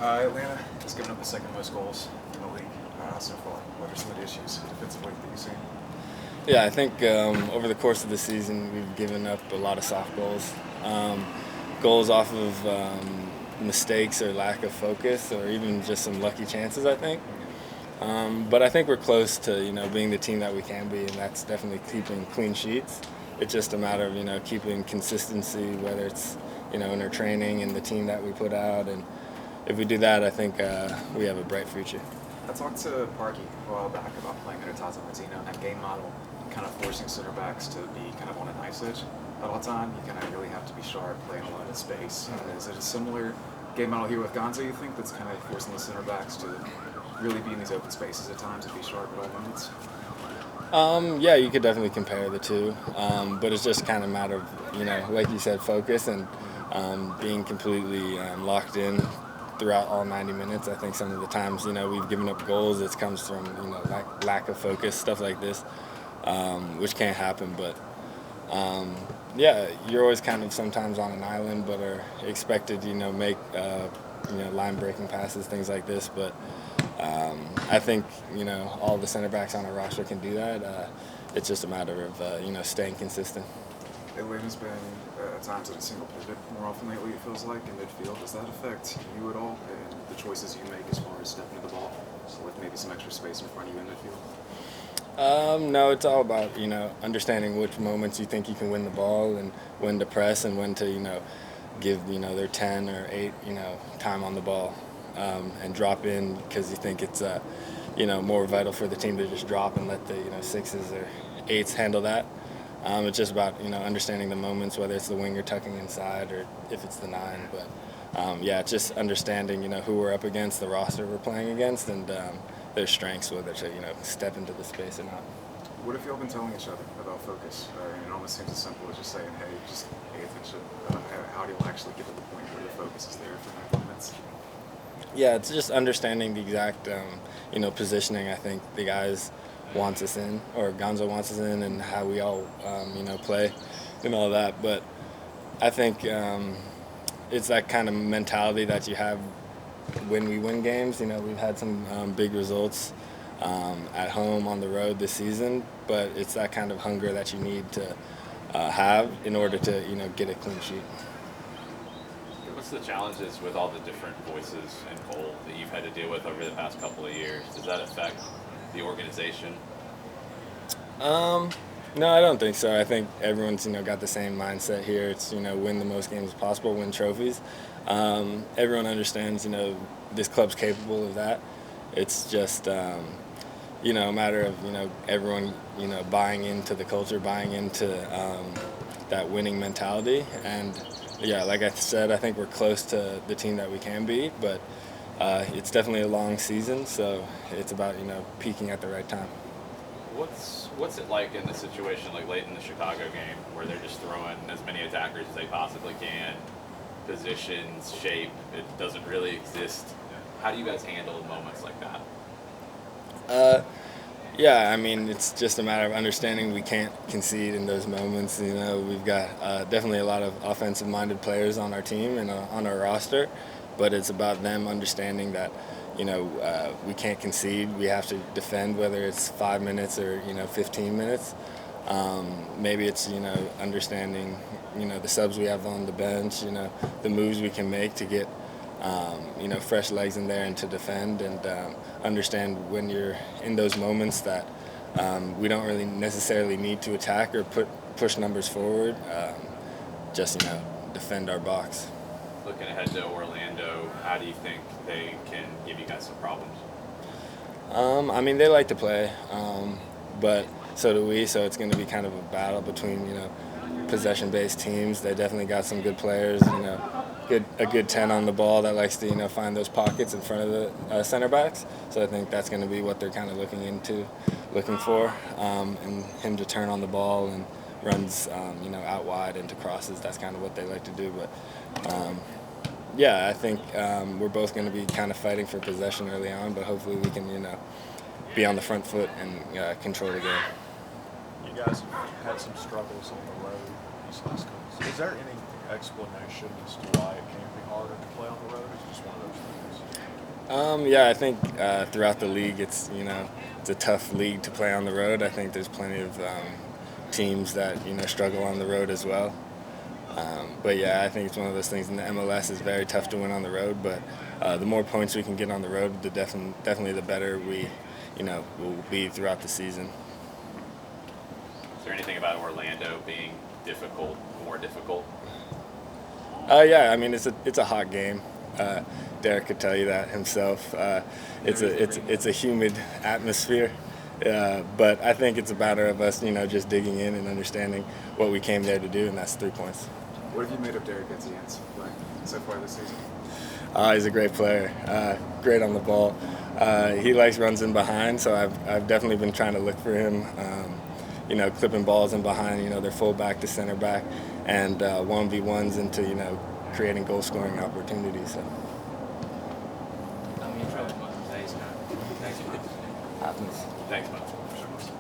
Atlanta has given up the second most goals in the league so far. What are some of the issues defensively that you see? Yeah, I think over the course of the season, we've given up a lot of soft goals. Goals off of mistakes or lack of focus, or even just some lucky chances, I think. But I think we're close to being the team that we can be, and that's definitely keeping clean sheets. It's just a matter of keeping consistency, whether it's in our training and the team that we put out, and if we do that, I think we have a bright future. I talked to Parky a while back about playing under Tata Martino and that game model, kind of forcing center backs to be kind of on a knife's edge at all time. You kind of really have to be sharp, playing a lot of space. Is it a similar game model here with Gonzo, you think, that's kind of forcing the center backs to really be in these open spaces at times and be sharp at all moments? Yeah, you could definitely compare the two, but it's just kind of a matter of, like you said, focus and being completely locked in throughout all 90 minutes. I think some of the times, we've given up goals. It comes from, lack of focus, stuff like this, which can't happen. But, yeah, you're always kind of sometimes on an island, but are expected, make, line-breaking passes, things like this. But I think, all the center backs on our roster can do that. It's just a matter of, staying consistent. Atlanta's been at times at a single pivot more often lately, it feels like, in midfield. Does that affect you at all and the choices you make as far as stepping to the ball with maybe some extra space in front of you in midfield? No, it's all about, understanding which moments you think you can win the ball and when to press and when to, give, their 10 or 8, time on the ball and drop in because you think it's, more vital for the team to just drop and let the, 6s or 8s handle that. It's just about understanding the moments, whether it's the winger tucking inside or if it's the 9. But yeah, it's just understanding who we're up against, the roster we're playing against, and their strengths, whether to step into the space or not. What have you all been telling each other about focus? It almost seems as simple as just saying, "Hey, just pay attention." How do you actually get to the point where your focus is there for 90 minutes? Yeah, it's just understanding the exact positioning. I think the guys wants us in, or Gonzo wants us in, and how we all, play and all that. But I think it's that kind of mentality that you have when we win games. We've had some big results at home, on the road this season, but it's that kind of hunger that you need to have in order to, get a clean sheet. What's the challenges with all the different voices and goal that you've had to deal with over the past couple of years? Does that affect the organization? No, I don't think so. I think everyone's got the same mindset here. It's win the most games possible, win trophies. Everyone understands this club's capable of that. It's just a matter of everyone buying into the culture, buying into that winning mentality. And yeah, like I said, I think we're close to the team that we can be, but it's definitely a long season, so it's about peaking at the right time. What's it like in the situation like late in the Chicago game where they're just throwing as many attackers as they possibly can, positions, shape, it doesn't really exist. How do you guys handle moments like that? Yeah, I mean, it's just a matter of understanding we can't concede in those moments. We've got definitely a lot of offensive-minded players on our team and on our roster, but it's about them understanding that, we can't concede. We have to defend, whether it's 5 minutes or, 15 minutes. Maybe it's, understanding, the subs we have on the bench, the moves we can make to get fresh legs in there and to defend, and understand when you're in those moments that we don't really necessarily need to attack or push numbers forward, just defend our box. Looking ahead to Orlando, how do you think they can give you guys some problems? I mean, they like to play, but so do we, so it's going to be kind of a battle between possession-based teams. They definitely got some good players, a good 10 on the ball that likes to find those pockets in front of the center backs. So I think that's going to be what they're kind of looking for, and him to turn on the ball and runs out wide into crosses. That's kind of what they like to do. But yeah, I think we're both going to be kind of fighting for possession early on, but hopefully we can be on the front foot and control the game. You guys have had some struggles on the road these last couple. Is there any explanation as to why it can be harder to play on the road? It's just one of those things. Yeah, I think throughout the league, it's a tough league to play on the road. I think there's plenty of teams that struggle on the road as well. But yeah, I think it's one of those things in the MLS is very tough to win on the road. But the more points we can get on the road, definitely the better we will be throughout the season. Is there anything about Orlando being more difficult? Yeah, I mean it's a hot game. Derek could tell you that himself. It's a humid atmosphere, but I think it's a matter of us, just digging in and understanding what we came there to do, and that's 3 points. What have you made of Derek Etienne's play so far this season? He's a great player, great on the ball. He likes runs in behind, so I've definitely been trying to look for him. Clipping balls in behind, their fullback to center back, and 1v1s into creating goal scoring opportunities. So. I'm in trouble. Thanks, man. Happens. Thanks, Mo.